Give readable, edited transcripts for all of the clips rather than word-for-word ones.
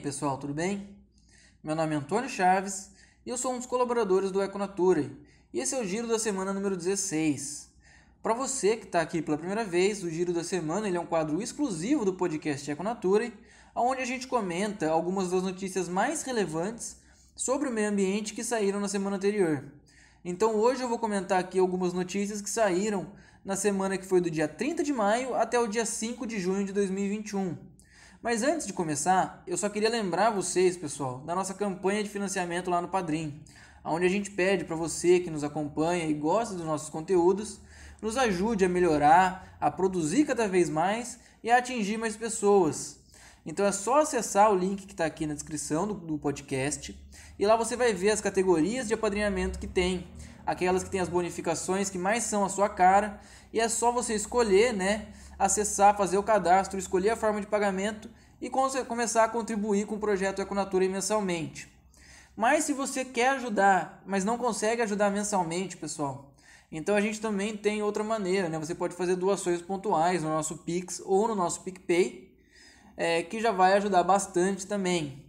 pessoal, tudo bem? Meu nome é Antônio Chaves e eu sou um dos colaboradores do Econature. E esse é o Giro da Semana número 16. Para você que está aqui pela primeira vez, o Giro da Semana ele é um quadro exclusivo do podcast Econature, onde a gente comenta algumas das notícias mais relevantes sobre o meio ambiente que saíram na semana anterior. Então hoje eu vou comentar aqui algumas notícias que saíram na semana que foi do dia 30 de maio até o dia 5 de junho de 2021. Mas antes de começar, eu só queria lembrar vocês, pessoal, da nossa campanha de financiamento lá no Padrim, onde a gente pede para você que nos acompanha e gosta dos nossos conteúdos, nos ajude a melhorar, a produzir cada vez mais e a atingir mais pessoas. Então é só acessar o link que está aqui na descrição do podcast e lá você vai ver as categorias de apadrinhamento que tem, aquelas que tem as bonificações que mais são a sua cara, e é só você escolher, acessar, fazer o cadastro, escolher a forma de pagamento e começar a contribuir com o projeto Econature mensalmente. Mas se você quer ajudar, mas não consegue ajudar mensalmente, pessoal, então a gente também tem outra maneira, Você pode fazer doações pontuais no nosso Pix ou no nosso PicPay, que já vai ajudar bastante também.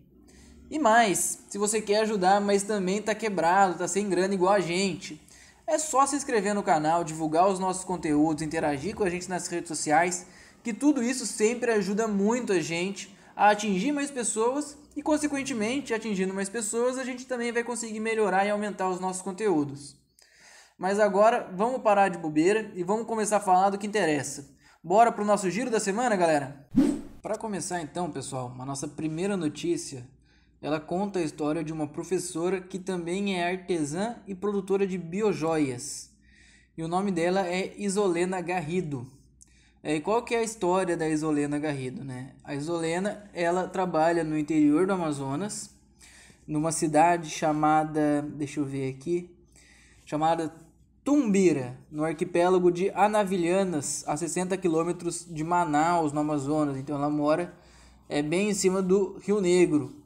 E mais, se você quer ajudar, mas também está quebrado, está sem grana igual a gente, é só se inscrever no canal, divulgar os nossos conteúdos, interagir com a gente nas redes sociais, que tudo isso sempre ajuda muito a gente a atingir mais pessoas e, consequentemente, atingindo mais pessoas, a gente também vai conseguir melhorar e aumentar os nossos conteúdos. Mas agora, vamos parar de bobeira e vamos começar a falar do que interessa. Bora para o nosso giro da semana, galera? Para começar então, pessoal, a nossa primeira notícia, ela conta a história de uma professora que também é artesã e produtora de biojoias. E o nome dela é Isolena Garrido. E qual que é a história da Isolena Garrido, A Isolena, ela trabalha no interior do Amazonas, numa cidade chamada, chamada Tumbira, no arquipélago de Anavilhanas, a 60 quilômetros de Manaus, no Amazonas. Então ela mora bem em cima do Rio Negro.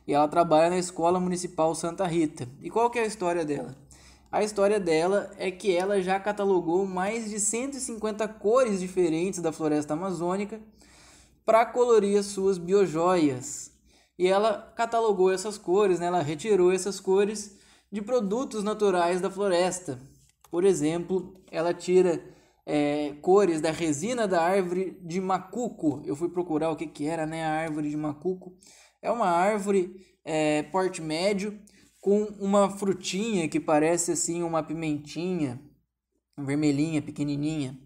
E ela trabalha na Escola Municipal Santa Rita. E qual que é a história dela? A história dela é que ela já catalogou mais de 150 cores diferentes da floresta amazônica para colorir as suas biojoias. E ela catalogou essas cores, Ela retirou essas cores de produtos naturais da floresta. Por exemplo, ela tira cores da resina da árvore de macuco. Eu fui procurar o que era, a árvore de macuco. É uma árvore porte médio com uma frutinha que parece assim uma pimentinha, vermelhinha, pequenininha.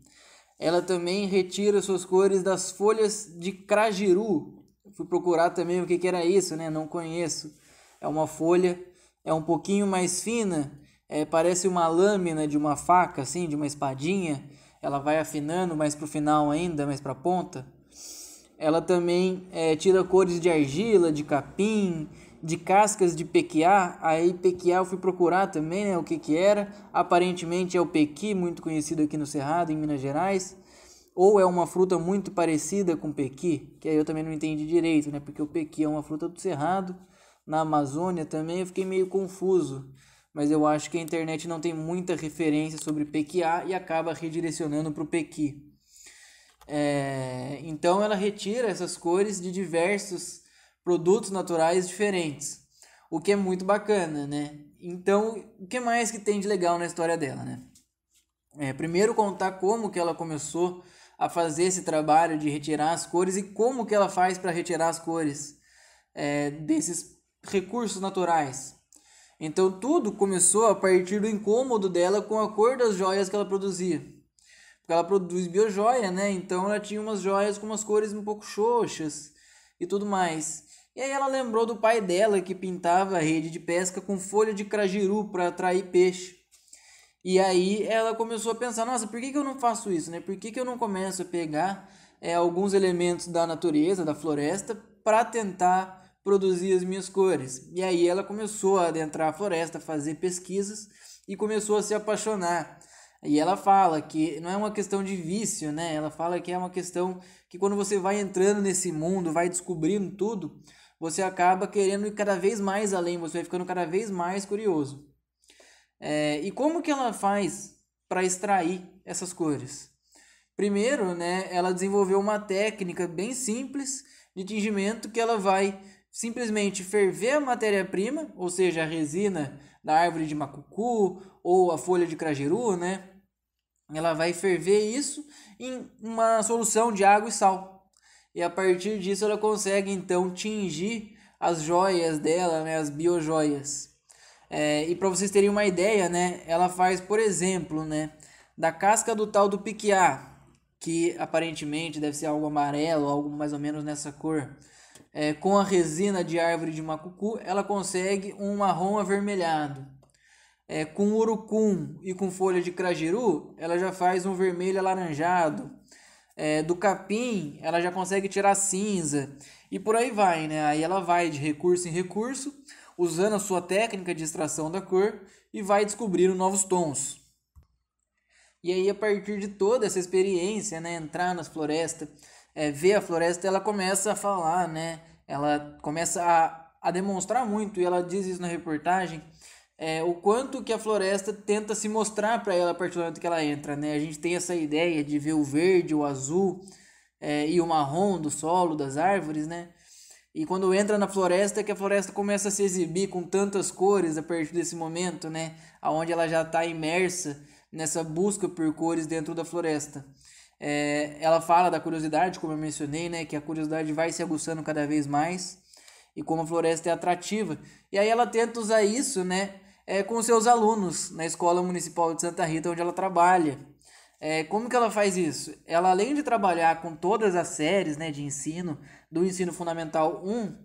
Ela também retira suas cores das folhas de crajiru. Fui procurar também o que era isso, Não conheço. É uma folha, é um pouquinho mais fina, parece uma lâmina de uma faca, assim, de uma espadinha. Ela vai afinando mais para o final ainda, mais para a ponta. Ela também tira cores de argila, de capim, de cascas de pequiá. Aí pequiá eu fui procurar também, o que era. Aparentemente é o pequi, muito conhecido aqui no Cerrado, em Minas Gerais. Ou é uma fruta muito parecida com pequi, que aí eu também não entendi direito, Porque o pequi é uma fruta do Cerrado. Na Amazônia também eu fiquei meio confuso. Mas eu acho que a internet não tem muita referência sobre pequiá e acaba redirecionando para o pequi. Então ela retira essas cores de diversos produtos naturais diferentes, o que é muito bacana, Então, o que mais que tem de legal na história dela, primeiro contar como que ela começou a fazer esse trabalho de retirar as cores e como que ela faz para retirar as cores desses recursos naturais. Então tudo começou a partir do incômodo dela com a cor das joias que ela produzia. Porque ela produz biojoia, Então ela tinha umas joias com umas cores um pouco xoxas e tudo mais. E aí ela lembrou do pai dela que pintava a rede de pesca com folha de crajiru para atrair peixe. E aí ela começou a pensar, nossa, por que eu não faço isso, Por que eu não começo a pegar alguns elementos da natureza, da floresta, para tentar produzir as minhas cores? E aí ela começou a adentrar a floresta, fazer pesquisas e começou a se apaixonar. E ela fala que não é uma questão de vício, Ela fala que é uma questão que quando você vai entrando nesse mundo, vai descobrindo tudo, você acaba querendo ir cada vez mais além, você vai ficando cada vez mais curioso. E como que ela faz para extrair essas cores? Primeiro, ela desenvolveu uma técnica bem simples de tingimento que ela vai simplesmente ferver a matéria-prima, ou seja, a resina da árvore de macucu ou a folha de crajeru, né? Ela vai ferver isso em uma solução de água e sal. E a partir disso ela consegue então tingir as joias dela, né, as biojoias. E para vocês terem uma ideia, né, ela faz, por exemplo, né, da casca do tal do piquiá, que aparentemente deve ser algo amarelo, algo mais ou menos nessa cor. Com a resina de árvore de macucu, ela consegue um marrom avermelhado. Com urucum e com folha de crajeru, ela já faz um vermelho alaranjado. Do capim, ela já consegue tirar cinza. E por aí vai, né? Aí ela vai de recurso em recurso, usando a sua técnica de extração da cor e vai descobrindo novos tons. E aí, a partir de toda essa experiência, né, entrar nas florestas, ver a floresta, ela começa a falar, né? Ela começa a demonstrar muito, e ela diz isso na reportagem, o quanto que a floresta tenta se mostrar para ela a partir do momento que ela entra, né? A gente tem essa ideia de ver o verde, o azul e o marrom do solo, das árvores, né? E quando entra na floresta, que a floresta começa a se exibir com tantas cores a partir desse momento, né? Onde ela já está imersa nessa busca por cores dentro da floresta. Ela fala da curiosidade, como eu mencionei, né? Que a curiosidade vai se aguçando cada vez mais e como a floresta é atrativa. E aí ela tenta usar isso, né? Com seus alunos na Escola Municipal de Santa Rita, onde ela trabalha. Como que ela faz isso? Ela, além de trabalhar com todas as séries, né, de ensino, do ensino fundamental 1,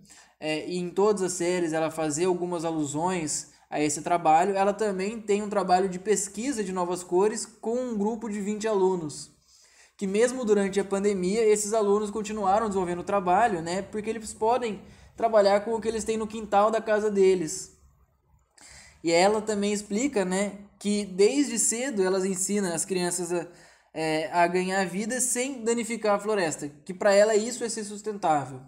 e em todas as séries ela fazer algumas alusões a esse trabalho, ela também tem um trabalho de pesquisa de novas cores com um grupo de 20 alunos. Que mesmo durante a pandemia, esses alunos continuaram desenvolvendo o trabalho, né, porque eles podem trabalhar com o que eles têm no quintal da casa deles. E ela também explica, né, que desde cedo elas ensinam as crianças a ganhar vida sem danificar a floresta, que para ela isso é ser sustentável.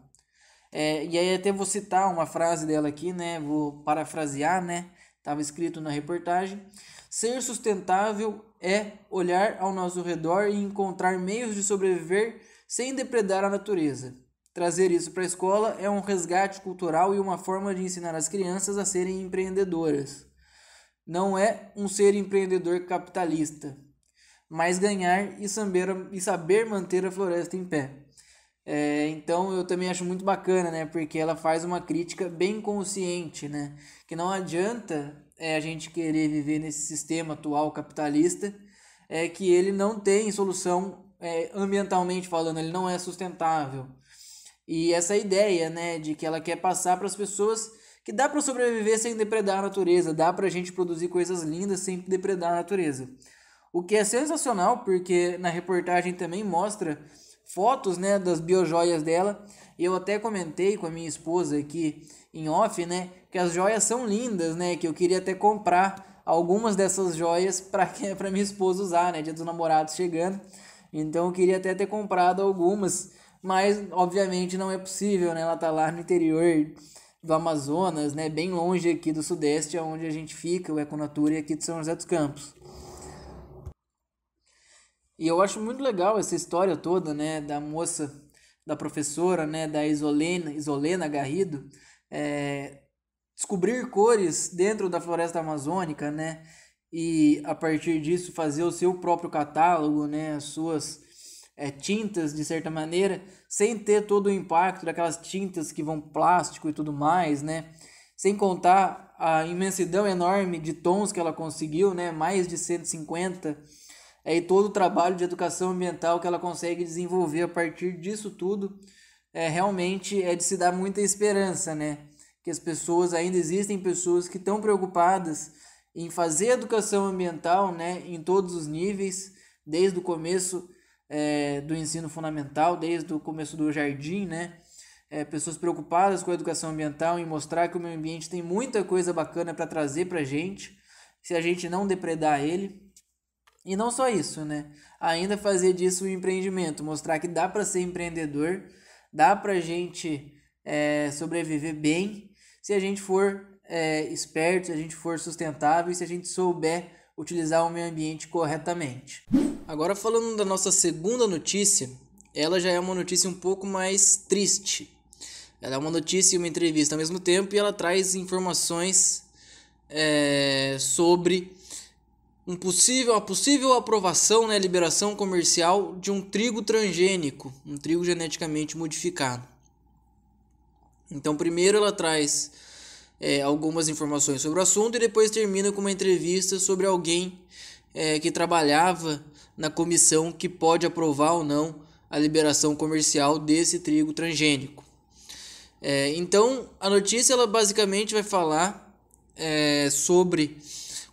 E aí até vou citar uma frase dela aqui, né, vou parafrasear, né, estava escrito na reportagem: ser sustentável é olhar ao nosso redor e encontrar meios de sobreviver sem depredar a natureza. Trazer isso para a escola é um resgate cultural e uma forma de ensinar as crianças a serem empreendedoras. Não é um ser empreendedor capitalista, mas ganhar e saber manter a floresta em pé. Então eu também acho muito bacana, né? Porque ela faz uma crítica bem consciente, né? Que não adianta a gente querer viver nesse sistema atual capitalista, que ele não tem solução ambientalmente falando, ele não é sustentável. E essa ideia, né, de que ela quer passar para as pessoas que dá para sobreviver sem depredar a natureza, dá para a gente produzir coisas lindas sem depredar a natureza. O que é sensacional, porque na reportagem também mostra fotos, né, das biojoias dela. E eu até comentei com a minha esposa aqui em off, né, que as joias são lindas, né, que eu queria até comprar algumas dessas joias para minha esposa usar, né, Dia dos Namorados chegando. Então eu queria até ter comprado algumas, mas obviamente não é possível, né? Ela tá lá no interior do Amazonas, né, bem longe aqui do Sudeste, onde a gente fica, o Econatura, aqui de São José dos Campos. E eu acho muito legal essa história toda, né, da moça, da professora, né, da Isolena Garrido, descobrir cores dentro da floresta amazônica, né, e a partir disso fazer o seu próprio catálogo, né, as suas tintas de certa maneira, sem ter todo o impacto daquelas tintas que vão plástico e tudo mais, né, sem contar a imensidão enorme de tons que ela conseguiu, né, mais de 150, e todo o trabalho de educação ambiental que ela consegue desenvolver a partir disso tudo, realmente é de se dar muita esperança, né? Que as pessoas, ainda existem pessoas que estão preocupadas em fazer educação ambiental, né, em todos os níveis, desde o começo do ensino fundamental, desde o começo do jardim, né? Pessoas preocupadas com a educação ambiental, em mostrar que o meio ambiente tem muita coisa bacana para trazer para a gente, se a gente não depredar ele. E não só isso, né? Ainda fazer disso um empreendimento, mostrar que dá para ser empreendedor, dá para a gente sobreviver bem, se a gente for esperto, se a gente for sustentável e se a gente souber utilizar o meio ambiente corretamente. Agora falando da nossa segunda notícia, ela já é uma notícia um pouco mais triste. Ela é uma notícia e uma entrevista ao mesmo tempo, e ela traz informações sobre uma possível aprovação, né, liberação comercial de um trigo transgênico, um trigo geneticamente modificado. Então, primeiro ela traz algumas informações sobre o assunto e depois termina com uma entrevista sobre alguém que trabalhava na comissão que pode aprovar ou não a liberação comercial desse trigo transgênico. Então, a notícia ela basicamente vai falar sobre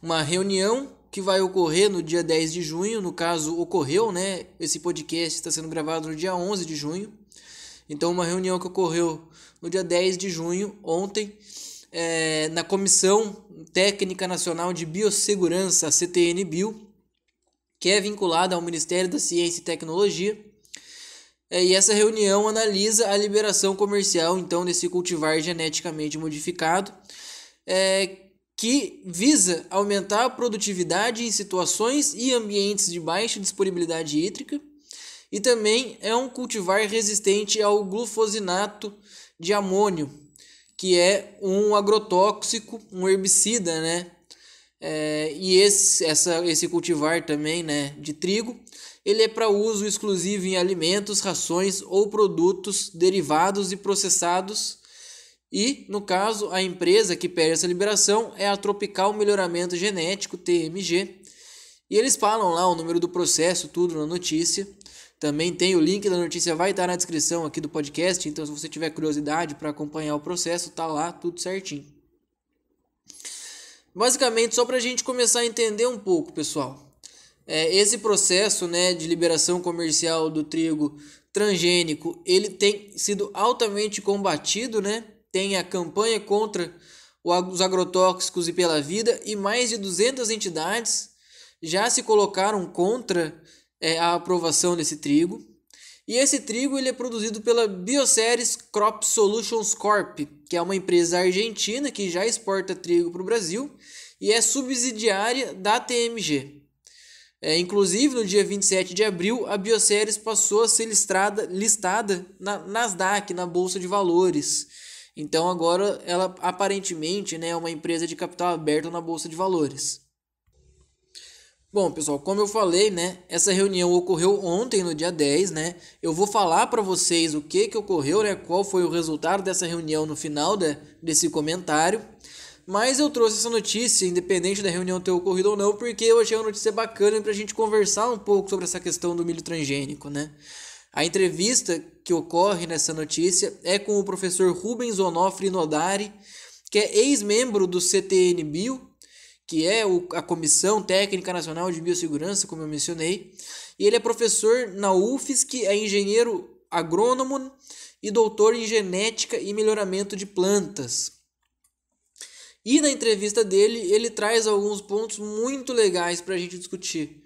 uma reunião que vai ocorrer no dia 10 de junho, no caso ocorreu, né? Esse podcast está sendo gravado no dia 11 de junho. Então, uma reunião que ocorreu no dia 10 de junho, ontem, na Comissão Técnica Nacional de Biossegurança, a CTN-Bio, que é vinculada ao Ministério da Ciência e Tecnologia. E essa reunião analisa a liberação comercial, então, desse cultivar geneticamente modificado, que visa aumentar a produtividade em situações e ambientes de baixa disponibilidade hídrica, e também é um cultivar resistente ao glufosinato de amônio, que é um agrotóxico, um herbicida, né? E esse cultivar também, né, de trigo, ele é para uso exclusivo em alimentos, rações ou produtos derivados e processados. E, no caso, a empresa que pede essa liberação é a Tropical Melhoramento Genético, TMG. E eles falam lá o número do processo, tudo na notícia. Também tem o link da notícia, vai estar na descrição aqui do podcast. Então, se você tiver curiosidade para acompanhar o processo, tá lá, tudo certinho. Basicamente, só para a gente começar a entender um pouco, pessoal. Esse processo, né, de liberação comercial do trigo transgênico, ele tem sido altamente combatido, né? Tem a campanha contra os agrotóxicos e pela vida, e mais de 200 entidades já se colocaram contra a aprovação desse trigo. E esse trigo ele é produzido pela Bioceres Crop Solutions Corp, que é uma empresa argentina que já exporta trigo para o Brasil e é subsidiária da TMG. Inclusive, no dia 27 de abril, a Bioceres passou a ser listada na Nasdaq, na Bolsa de Valores. Então, agora, ela aparentemente, né, é uma empresa de capital aberto na Bolsa de Valores. Bom, pessoal, como eu falei, né, essa reunião ocorreu ontem, no dia 10, né? Eu vou falar para vocês o que ocorreu, né, qual foi o resultado dessa reunião no final desse comentário. Mas eu trouxe essa notícia, independente da reunião ter ocorrido ou não, porque eu achei uma notícia bacana para a gente conversar um pouco sobre essa questão do milho transgênico, né? A entrevista que ocorre nessa notícia é com o professor Rubens Onofre Nodari, que é ex-membro do CTN-Bio, que é a Comissão Técnica Nacional de Biossegurança, como eu mencionei. E ele é professor na UFSC, é engenheiro agrônomo e doutor em genética e melhoramento de plantas. E na entrevista dele, ele traz alguns pontos muito legais para a gente discutir.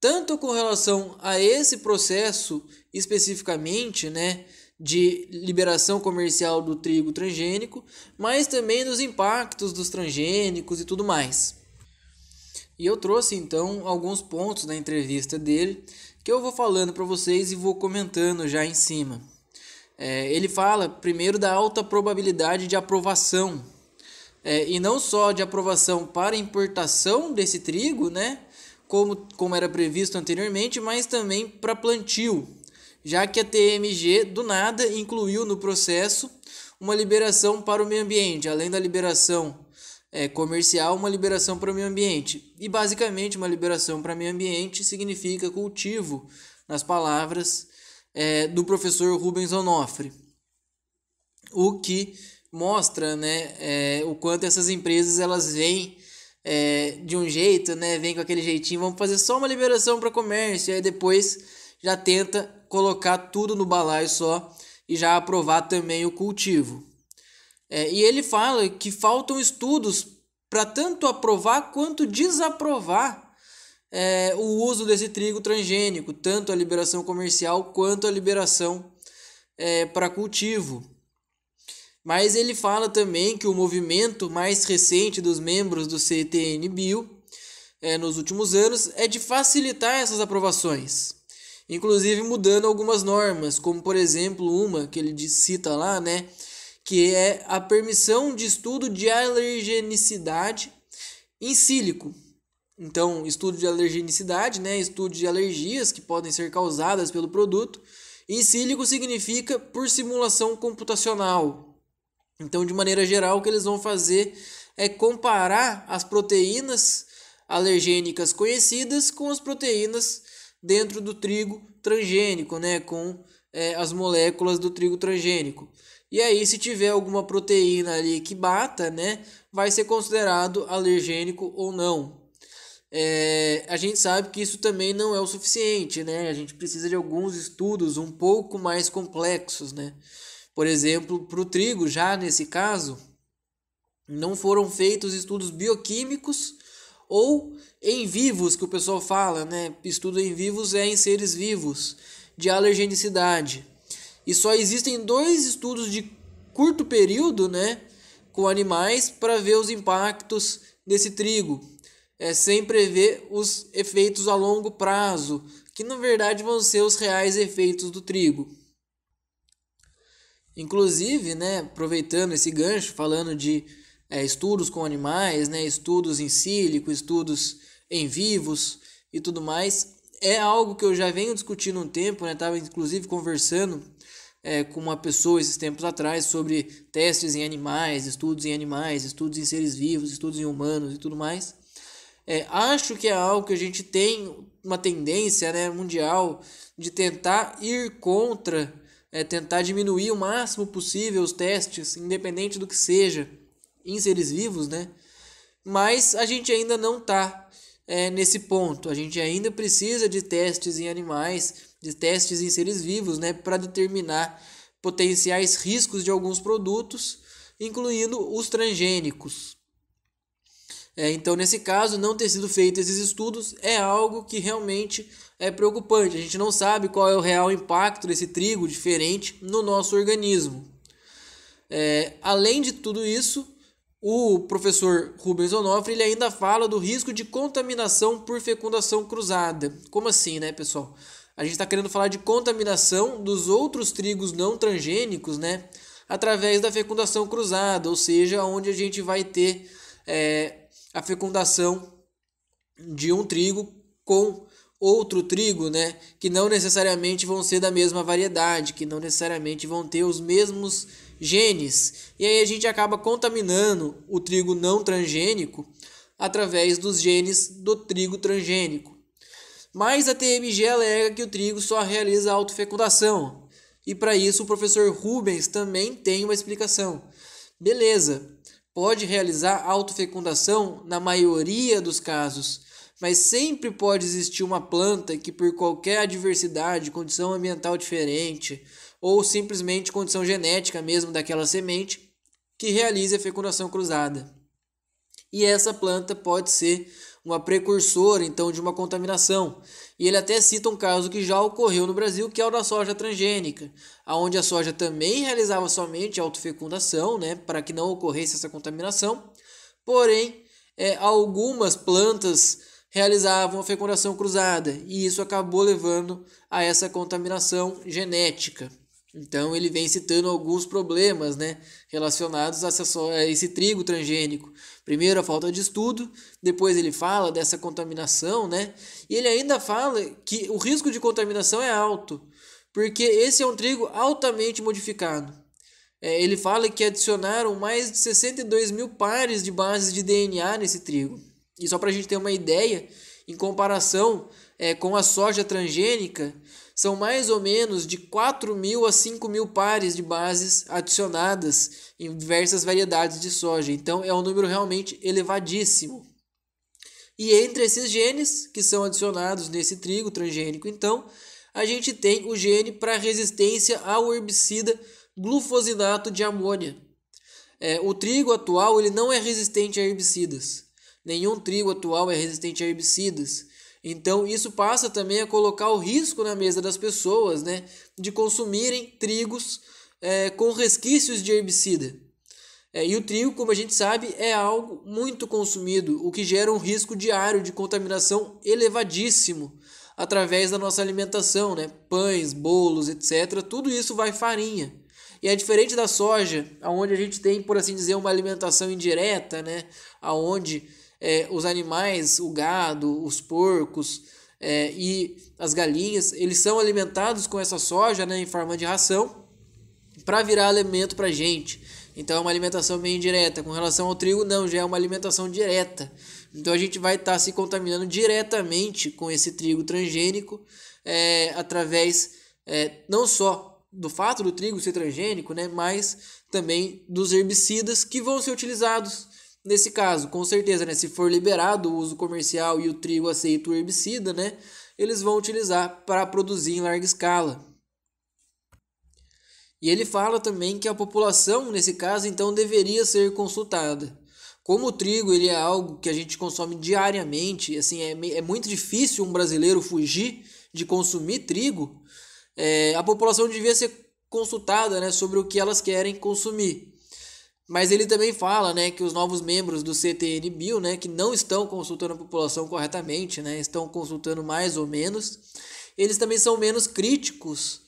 Tanto com relação a esse processo especificamente, né, de liberação comercial do trigo transgênico, mas também dos impactos dos transgênicos e tudo mais. E eu trouxe então alguns pontos da entrevista dele que eu vou falando para vocês e vou comentando já em cima. Ele fala primeiro da alta probabilidade de aprovação, e não só de aprovação para importação desse trigo, né, como era previsto anteriormente, mas também para plantio, já que a TMG do nada incluiu no processo uma liberação para o meio ambiente, além da liberação comercial, uma liberação para o meio ambiente. E basicamente uma liberação para o meio ambiente significa cultivo, nas palavras do professor Rubens Onofre. O que mostra, né, o quanto essas empresas elas vêm de um jeito, né, vem com aquele jeitinho, vamos fazer só uma liberação para comércio, e aí depois já tenta colocar tudo no balaio só e já aprovar também o cultivo. E ele fala que faltam estudos para tanto aprovar quanto desaprovar o uso desse trigo transgênico, tanto a liberação comercial quanto a liberação para cultivo. Mas ele fala também que o movimento mais recente dos membros do CTN-Bio nos últimos anos é de facilitar essas aprovações, inclusive mudando algumas normas, como por exemplo uma que ele cita lá, né, que é a permissão de estudo de alergenicidade em sílico. Então, estudo de alergenicidade, né, estudo de alergias que podem ser causadas pelo produto. Em sílico significa por simulação computacional. Então, de maneira geral, o que eles vão fazer é comparar as proteínas alergênicas conhecidas com as proteínas dentro do trigo transgênico, né, com as moléculas do trigo transgênico. E aí, se tiver alguma proteína ali que bata, né, vai ser considerado alergênico ou não. A gente sabe que isso também não é o suficiente, né? A gente precisa de alguns estudos um pouco mais complexos, né? Por exemplo, para o trigo, já nesse caso, não foram feitos estudos bioquímicos ou em vivos, que o pessoal fala, né? Estudo em vivos é em seres vivos, de alergenicidade. E só existem 2 estudos de curto período, né, com animais para ver os impactos desse trigo, sem prever os efeitos a longo prazo, que na verdade vão ser os reais efeitos do trigo. Inclusive, né, aproveitando esse gancho, falando de estudos com animais, né, estudos em sílico, estudos em vivos e tudo mais, é algo que eu já venho discutindo um tempo, né, estava inclusive conversando com uma pessoa esses tempos atrás sobre testes em animais, estudos em seres vivos, estudos em humanos e tudo mais. Acho que é algo que a gente tem uma tendência, né, mundial de tentar ir contra, tentar diminuir o máximo possível os testes, independente do que seja, em seres vivos, né? Mas a gente ainda não está nesse ponto. A gente ainda precisa de testes em animais, de testes em seres vivos, né, para determinar potenciais riscos de alguns produtos, incluindo os transgênicos. Então, nesse caso, não ter sido feito esses estudos é algo que realmente é preocupante. A gente não sabe qual é o real impacto desse trigo diferente no nosso organismo. Além de tudo isso, o professor Rubens Onofre ele ainda fala do risco de contaminação por fecundação cruzada. Como assim, né, pessoal? A gente está querendo falar de contaminação dos outros trigos não transgênicos, né, através da fecundação cruzada, ou seja, onde a gente vai ter a fecundação de um trigo com outro trigo, né, que não necessariamente vão ser da mesma variedade, que não necessariamente vão ter os mesmos genes. E aí a gente acaba contaminando o trigo não transgênico através dos genes do trigo transgênico. Mas a TMG alega que o trigo só realiza autofecundação. E para isso o professor Rubens também tem uma explicação. Beleza, pode realizar autofecundação na maioria dos casos, mas sempre pode existir uma planta que por qualquer adversidade, condição ambiental diferente, ou simplesmente condição genética mesmo daquela semente, que realize a fecundação cruzada. E essa planta pode ser uma precursora, então, de uma contaminação. E ele até cita um caso que já ocorreu no Brasil, que é o da soja transgênica, onde a soja também realizava somente autofecundação, né, para que não ocorresse essa contaminação. Porém, algumas plantas realizavam a fecundação cruzada, e isso acabou levando a essa contaminação genética. Então ele vem citando alguns problemas, né, relacionados a esse trigo transgênico. Primeiro a falta de estudo, depois ele fala dessa contaminação, né, e ele ainda fala que o risco de contaminação é alto, porque esse é um trigo altamente modificado. Ele fala que adicionaram mais de 62 mil pares de bases de DNA nesse trigo. E só para a gente ter uma ideia, em comparação com a soja transgênica, são mais ou menos de 4.000 a 5.000 pares de bases adicionadas em diversas variedades de soja. Então é um número realmente elevadíssimo. E entre esses genes que são adicionados nesse trigo transgênico, então, a gente tem o gene para resistência ao herbicida glufosinato de amônia. O trigo atual ele não é resistente a herbicidas. Nenhum trigo atual é resistente a herbicidas. Então, isso passa também a colocar o risco na mesa das pessoas, né, de consumirem trigos com resquícios de herbicida. E o trigo, como a gente sabe, é algo muito consumido, o que gera um risco diário de contaminação elevadíssimo através da nossa alimentação, né? Pães, bolos, etc. Tudo isso vai farinha. E é diferente da soja, onde a gente tem, por assim dizer, uma alimentação indireta, né? Onde os animais, o gado, os porcos e as galinhas, eles são alimentados com essa soja, né, em forma de ração para virar alimento para a gente. Então é uma alimentação meio indireta. Com relação ao trigo, não, já é uma alimentação direta. Então a gente vai estar se contaminando diretamente com esse trigo transgênico através não só do fato do trigo ser transgênico, né, mas também dos herbicidas que vão ser utilizados nesse caso. Com certeza, né, se for liberado o uso comercial e o trigo aceita o herbicida, né, eles vão utilizar para produzir em larga escala. E ele fala também que a população, nesse caso, então deveria ser consultada. Como o trigo ele é algo que a gente consome diariamente, assim, é muito difícil um brasileiro fugir de consumir trigo, a população devia ser consultada, né, sobre o que elas querem consumir. Mas ele também fala, né, que os novos membros do CTN-Bio, né, que não estão consultando a população corretamente, né, estão consultando mais ou menos, eles também são menos críticos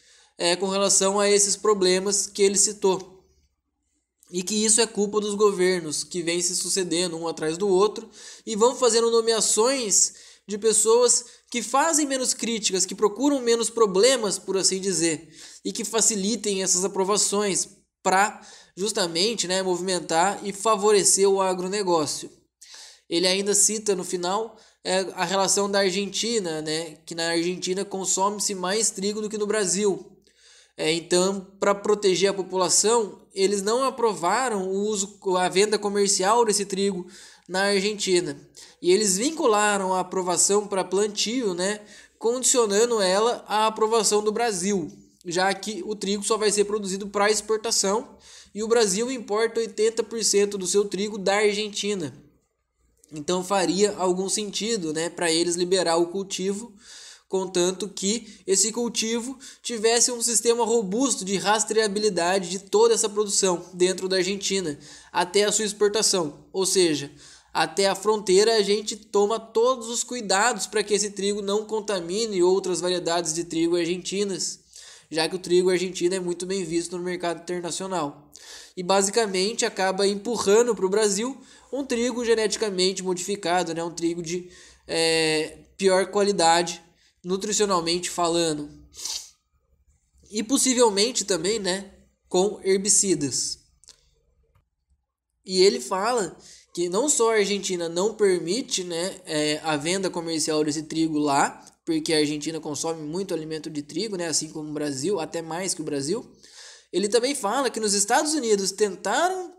com relação a esses problemas que ele citou. E que isso é culpa dos governos que vêm se sucedendo um atrás do outro e vão fazendo nomeações de pessoas que fazem menos críticas, que procuram menos problemas, por assim dizer, e que facilitem essas aprovações para justamente, né, movimentar e favorecer o agronegócio. Ele ainda cita no final a relação da Argentina, né, que na Argentina consome-se mais trigo do que no Brasil. Então, para proteger a população, eles não aprovaram a venda comercial desse trigo na Argentina. E eles vincularam a aprovação para plantio, né, condicionando ela à aprovação do Brasil, já que o trigo só vai ser produzido para exportação e o Brasil importa 80% do seu trigo da Argentina. Então faria algum sentido, né, para eles liberar o cultivo, contanto que esse cultivo tivesse um sistema robusto de rastreabilidade de toda essa produção dentro da Argentina até a sua exportação. Ou seja, até a fronteira a gente toma todos os cuidados para que esse trigo não contamine outras variedades de trigo argentinas, já que o trigo argentino é muito bem visto no mercado internacional. E basicamente acaba empurrando para o Brasil um trigo geneticamente modificado, né? Um trigo de pior qualidade, nutricionalmente falando, e possivelmente também, né, com herbicidas. E ele fala que não só a Argentina não permite, né, a venda comercial desse trigo lá, porque a Argentina consome muito alimento de trigo, né, assim como o Brasil, até mais que o Brasil. Ele também fala que nos Estados Unidos tentaram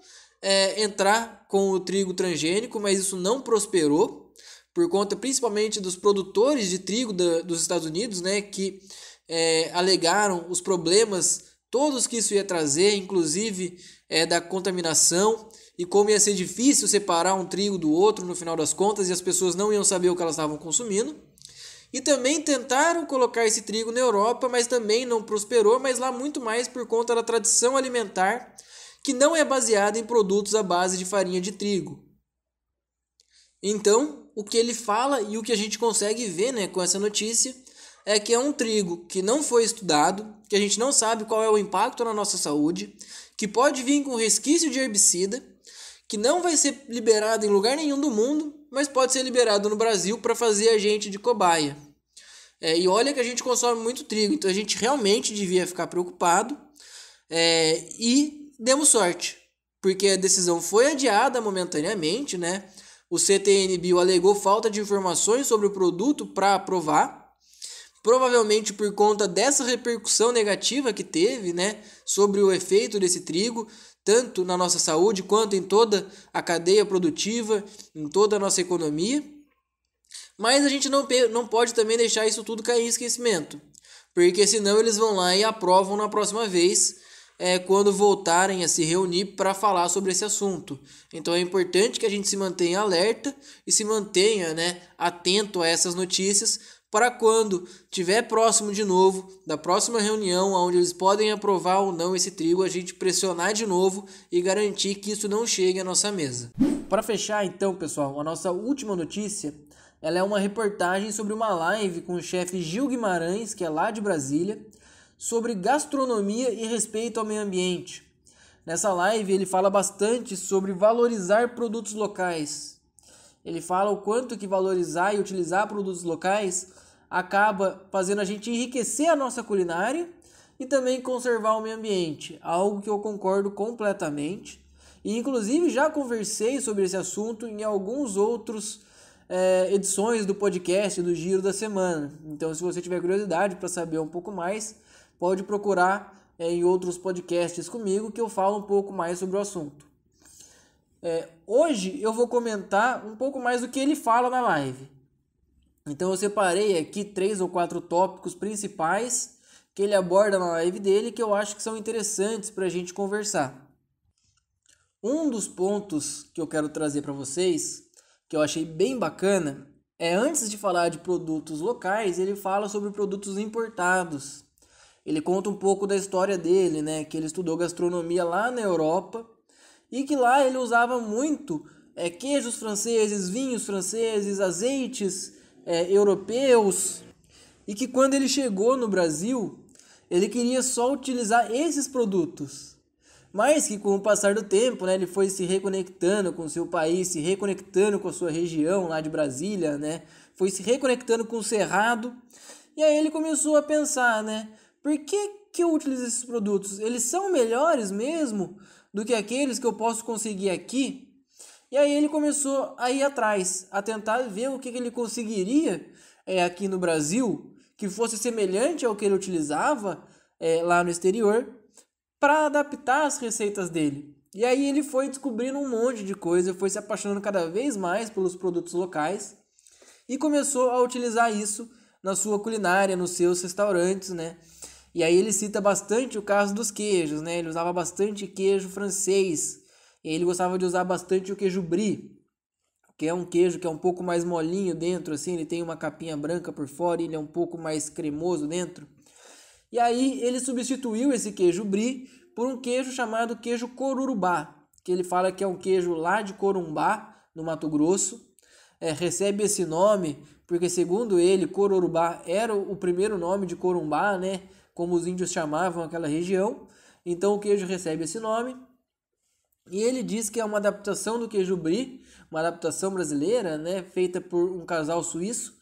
entrar com o trigo transgênico, mas isso não prosperou, por conta principalmente dos produtores de trigo dos Estados Unidos, né, que alegaram os problemas todos que isso ia trazer, inclusive da contaminação, e como ia ser difícil separar um trigo do outro no final das contas, e as pessoas não iam saber o que elas estavam consumindo. E também tentaram colocar esse trigo na Europa, mas também não prosperou, mas lá muito mais por conta da tradição alimentar, que não é baseada em produtos à base de farinha de trigo. Então, o que ele fala e o que a gente consegue ver, né, com essa notícia é que é um trigo que não foi estudado, que a gente não sabe qual é o impacto na nossa saúde, que pode vir com resquício de herbicida, que não vai ser liberado em lugar nenhum do mundo, mas pode ser liberado no Brasil para fazer a gente de cobaia. E olha que a gente consome muito trigo, então a gente realmente devia ficar preocupado e demos sorte, porque a decisão foi adiada momentaneamente, né? O CTN-Bio alegou falta de informações sobre o produto para aprovar, provavelmente por conta dessa repercussão negativa que teve, né, sobre o efeito desse trigo, tanto na nossa saúde quanto em toda a cadeia produtiva, em toda a nossa economia. Mas a gente não pode também deixar isso tudo cair em esquecimento, porque senão eles vão lá e aprovam na próxima vez, quando voltarem a se reunir para falar sobre esse assunto. Então é importante que a gente se mantenha alerta e se mantenha, né, atento a essas notícias, para quando estiver próximo de novo da próxima reunião, onde eles podem aprovar ou não esse trigo, a gente pressionar de novo e garantir que isso não chegue à nossa mesa. Para fechar então, pessoal, a nossa última notícia, ela é uma reportagem sobre uma live com o chefe Gil Guimarães, que é lá de Brasília, sobre gastronomia e respeito ao meio ambiente. Nessa live ele fala bastante sobre valorizar produtos locais. Ele fala o quanto que valorizar e utilizar produtos locais acaba fazendo a gente enriquecer a nossa culinária e também conservar o meio ambiente, algo que eu concordo completamente. E inclusive já conversei sobre esse assunto em alguns outros edições do podcast do Giro da Semana. Então, se você tiver curiosidade para saber um pouco mais, pode procurar em outros podcasts comigo que eu falo um pouco mais sobre o assunto. Hoje eu vou comentar um pouco mais do que ele fala na live. Então eu separei aqui 3 ou 4 tópicos principais que ele aborda na live dele que eu acho que são interessantes para a gente conversar. Um dos pontos que eu quero trazer para vocês, que eu achei bem bacana, antes de falar de produtos locais, ele fala sobre produtos importados. Ele conta um pouco da história dele, né? Que ele estudou gastronomia lá na Europa e que lá ele usava muito queijos franceses, vinhos franceses, azeites europeus, e que quando ele chegou no Brasil, ele queria só utilizar esses produtos. Mas que com o passar do tempo, né, ele foi se reconectando com o seu país, se reconectando com a sua região lá de Brasília, né? Foi se reconectando com o Cerrado. E aí ele começou a pensar, né? Por que eu utilizo esses produtos? Eles são melhores mesmo do que aqueles que eu posso conseguir aqui? E aí ele começou a ir atrás, a tentar ver o que ele conseguiria aqui no Brasil, que fosse semelhante ao que ele utilizava lá no exterior, para adaptar as receitas dele. E aí ele foi descobrindo um monte de coisa, foi se apaixonando cada vez mais pelos produtos locais e começou a utilizar isso na sua culinária, nos seus restaurantes, né? E aí ele cita bastante o caso dos queijos, né? Ele usava bastante queijo francês, e ele gostava de usar bastante o queijo brie, que é um queijo que é um pouco mais molinho dentro, assim, ele tem uma capinha branca por fora e ele é um pouco mais cremoso dentro. E aí ele substituiu esse queijo brie por um queijo chamado queijo corurubá, que ele fala que é um queijo lá de Corumbá, no Mato Grosso. Recebe esse nome porque, segundo ele, corurubá era o primeiro nome de Corumbá, né? Como os índios chamavam aquela região. Então o queijo recebe esse nome. E ele diz que é uma adaptação do queijo brie, uma adaptação brasileira, né? Feita por um casal suíço,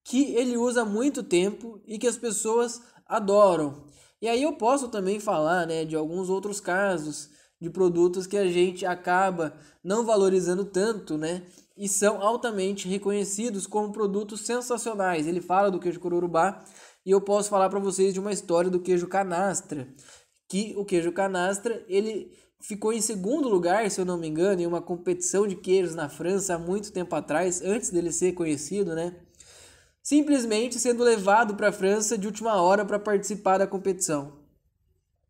que ele usa há muito tempo e que as pessoas adoram. E aí eu posso também falar, né, de alguns outros casos de produtos que a gente acaba não valorizando tanto, né, e são altamente reconhecidos como produtos sensacionais. Ele fala do queijo corurubá e eu posso falar para vocês de uma história do queijo canastra, que o queijo canastra, ele ficou em segundo lugar, se eu não me engano, em uma competição de queijos na França há muito tempo atrás, antes dele ser conhecido, né? Simplesmente sendo levado para a França de última hora para participar da competição.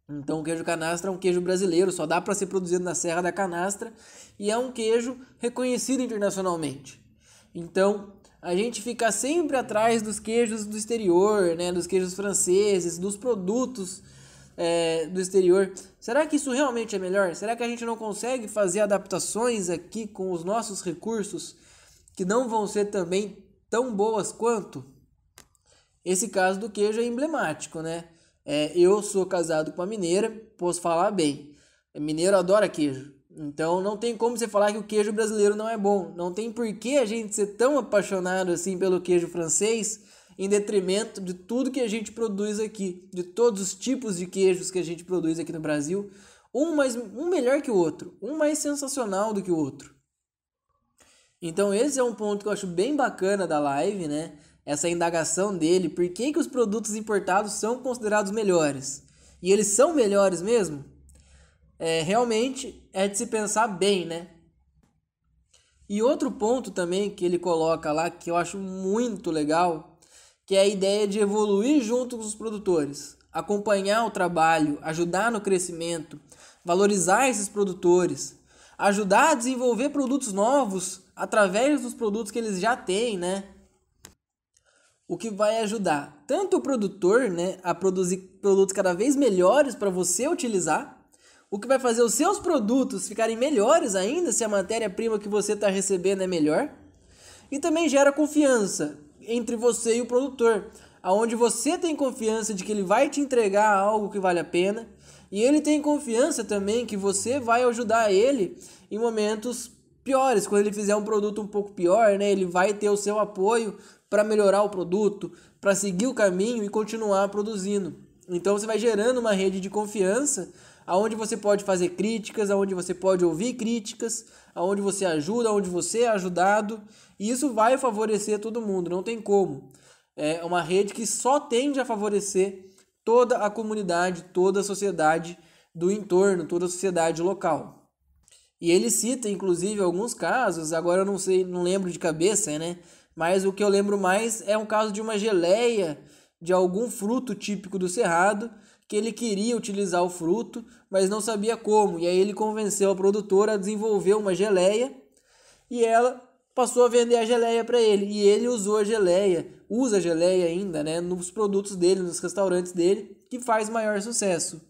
Então o queijo canastra é um queijo brasileiro, só dá para ser produzido na Serra da Canastra e é um queijo reconhecido internacionalmente. Então a gente fica sempre atrás dos queijos do exterior, né, dos queijos franceses, dos produtos do exterior. Será que isso realmente é melhor? Será que a gente não consegue fazer adaptações aqui com os nossos recursos que não vão ser também tão boas quanto? Esse caso do queijo é emblemático, né? Eu sou casado com uma mineira, posso falar bem. Mineiro adora queijo. Então não tem como você falar que o queijo brasileiro não é bom. Não tem por que a gente ser tão apaixonado assim pelo queijo francês em detrimento de tudo que a gente produz aqui, de todos os tipos de queijos que a gente produz aqui no Brasil. Um melhor que o outro, um mais sensacional do que o outro. Então esse é um ponto que eu acho bem bacana da live, né? Essa indagação dele, por que os produtos importados são considerados melhores? E eles são melhores mesmo? Realmente é de se pensar bem, né? E outro ponto também que ele coloca lá, que eu acho muito legal, que é a ideia de evoluir junto com os produtores, acompanhar o trabalho, ajudar no crescimento, valorizar esses produtores, ajudar a desenvolver produtos novos através dos produtos que eles já têm, né? O que vai ajudar tanto o produtor, né, a produzir produtos cada vez melhores para você utilizar, o que vai fazer os seus produtos ficarem melhores ainda se a matéria-prima que você está recebendo é melhor, e também gera confiança entre você e o produtor, onde você tem confiança de que ele vai te entregar algo que vale a pena, e ele tem confiança também que você vai ajudar ele em momentos piores. Quando ele fizer um produto um pouco pior, né, ele vai ter o seu apoio para melhorar o produto, para seguir o caminho e continuar produzindo. Então você vai gerando uma rede de confiança, aonde você pode fazer críticas, aonde você pode ouvir críticas, aonde você ajuda, aonde você é ajudado, e isso vai favorecer todo mundo, não tem como. É uma rede que só tende a favorecer toda a comunidade, toda a sociedade do entorno, toda a sociedade local. E ele cita, inclusive, alguns casos, agora eu não sei, não lembro de cabeça, né? Mas o que eu lembro mais é um caso de uma geleia de algum fruto típico do Cerrado, que ele queria utilizar o fruto, mas não sabia como. E aí ele convenceu a produtora a desenvolver uma geleia e ela passou a vender a geleia para ele. E ele usou a geleia, usa a geleia ainda, né, nos produtos dele, nos restaurantes dele, que faz maior sucesso.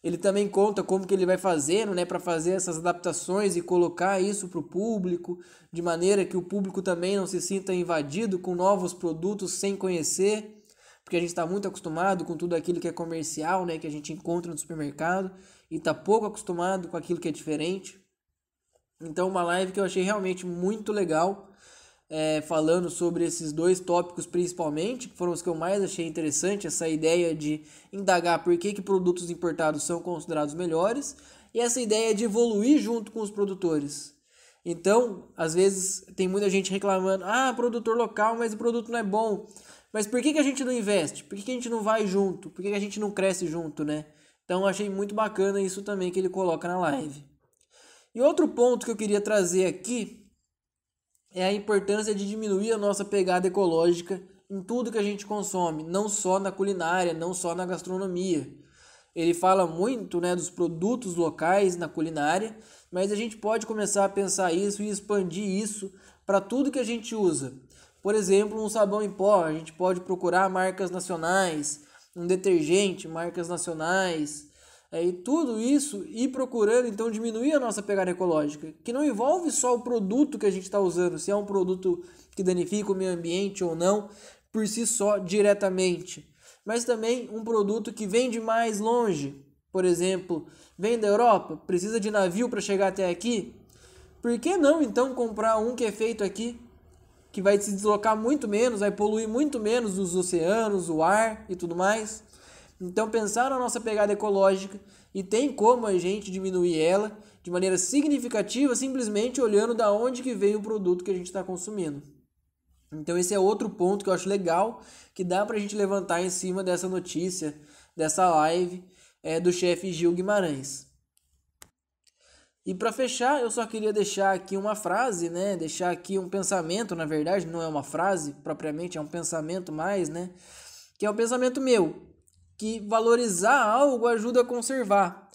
Ele também conta como que ele vai fazendo, né, para fazer essas adaptações e colocar isso para o público, de maneira que o público também não se sinta invadido com novos produtos sem conhecer, porque a gente está muito acostumado com tudo aquilo que é comercial, né, que a gente encontra no supermercado, e está pouco acostumado com aquilo que é diferente. Então, uma live que eu achei realmente muito legal, falando sobre esses dois tópicos principalmente, que foram os que eu mais achei interessante, essa ideia de indagar por que produtos importados são considerados melhores, e essa ideia de evoluir junto com os produtores. Então, às vezes, tem muita gente reclamando, produtor local, mas o produto não é bom. Mas por que a gente não investe? Por que a gente não vai junto? Por que a gente não cresce junto, né? Então, eu achei muito bacana isso também que ele coloca na live. E outro ponto que eu queria trazer aqui é a importância de diminuir a nossa pegada ecológica em tudo que a gente consome, não só na culinária, não só na gastronomia. Ele fala muito, né, dos produtos locais na culinária, mas a gente pode começar a pensar isso e expandir isso para tudo que a gente usa. Por exemplo, um sabão em pó, a gente pode procurar marcas nacionais, um detergente, marcas nacionais, e tudo isso ir procurando, então, diminuir a nossa pegada ecológica, que não envolve só o produto que a gente está usando, se é um produto que danifica o meio ambiente ou não, por si só, diretamente, mas também um produto que vem de mais longe. Por exemplo, vem da Europa, precisa de navio para chegar até aqui, por que não, então, comprar um que é feito aqui, que vai se deslocar muito menos, vai poluir muito menos os oceanos, o ar e tudo mais? Então, pensar na nossa pegada ecológica, e tem como a gente diminuir ela de maneira significativa, simplesmente olhando da onde que vem o produto que a gente está consumindo. Então, esse é outro ponto que eu acho legal, que dá para a gente levantar em cima dessa notícia, dessa live do chefe Gil Guimarães. E para fechar, eu só queria deixar aqui uma frase, né? Deixar aqui um pensamento, na verdade, não é uma frase propriamente, é um pensamento mais, né? Que é um pensamento meu, que valorizar algo ajuda a conservar.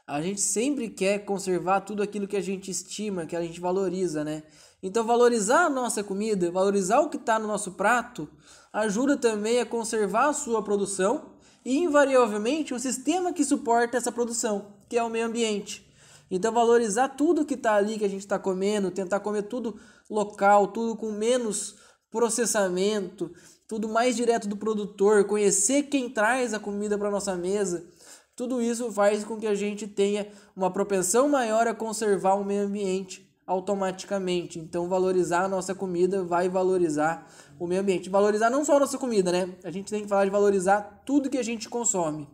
A gente sempre quer conservar tudo aquilo que a gente estima, que a gente valoriza, né? Então, valorizar a nossa comida, valorizar o que está no nosso prato, ajuda também a conservar a sua produção e, invariavelmente, o sistema que suporta essa produção, que é o meio ambiente. Então, valorizar tudo que está ali, que a gente está comendo, tentar comer tudo local, tudo com menos processamento, tudo mais direto do produtor, conhecer quem traz a comida para nossa mesa, tudo isso faz com que a gente tenha uma propensão maior a conservar o meio ambiente automaticamente. Então, valorizar a nossa comida vai valorizar o meio ambiente. Valorizar não só a nossa comida, né? A gente tem que falar de valorizar tudo que a gente consome.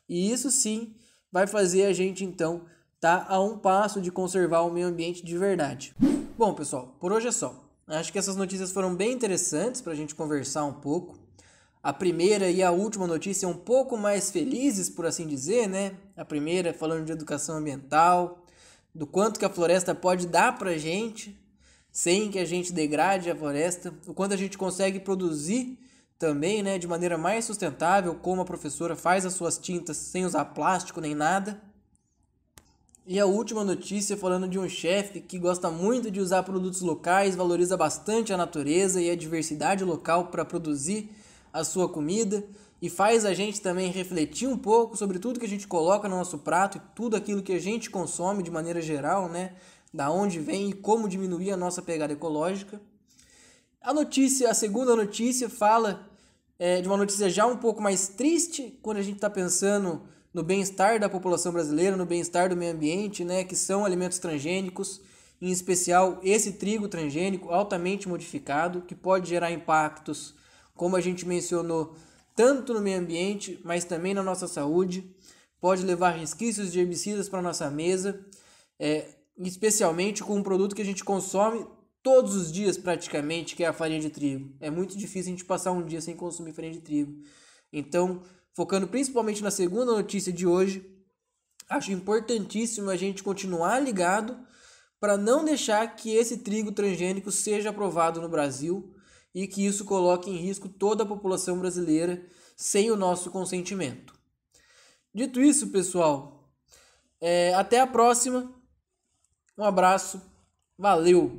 E isso sim vai fazer a gente, então, tá a um passo de conservar o meio ambiente de verdade. Bom, pessoal, por hoje é só. Acho que essas notícias foram bem interessantes para a gente conversar um pouco. A primeira e a última notícia um pouco mais felizes, por assim dizer, né? A primeira falando de educação ambiental, do quanto que a floresta pode dar para a gente, sem que a gente degrade a floresta, o quanto a gente consegue produzir também, né, de maneira mais sustentável, como a professora faz as suas tintas sem usar plástico nem nada. E a última notícia falando de um chefe que gosta muito de usar produtos locais, valoriza bastante a natureza e a diversidade local para produzir a sua comida e faz a gente também refletir um pouco sobre tudo que a gente coloca no nosso prato e tudo aquilo que a gente consome de maneira geral, né? Da onde vem e como diminuir a nossa pegada ecológica. A segunda notícia fala de uma notícia já um pouco mais triste, quando a gente está pensando no bem-estar da população brasileira, no bem-estar do meio ambiente, né, que são alimentos transgênicos, em especial esse trigo transgênico altamente modificado, que pode gerar impactos, como a gente mencionou, tanto no meio ambiente, mas também na nossa saúde, pode levar resquícios de herbicidas para a nossa mesa, especialmente com um produto que a gente consome todos os dias praticamente, que é a farinha de trigo. É muito difícil a gente passar um dia sem consumir farinha de trigo. Então, focando principalmente na segunda notícia de hoje, acho importantíssimo a gente continuar ligado para não deixar que esse trigo transgênico seja aprovado no Brasil e que isso coloque em risco toda a população brasileira sem o nosso consentimento. Dito isso, pessoal, até a próxima. Um abraço. Valeu!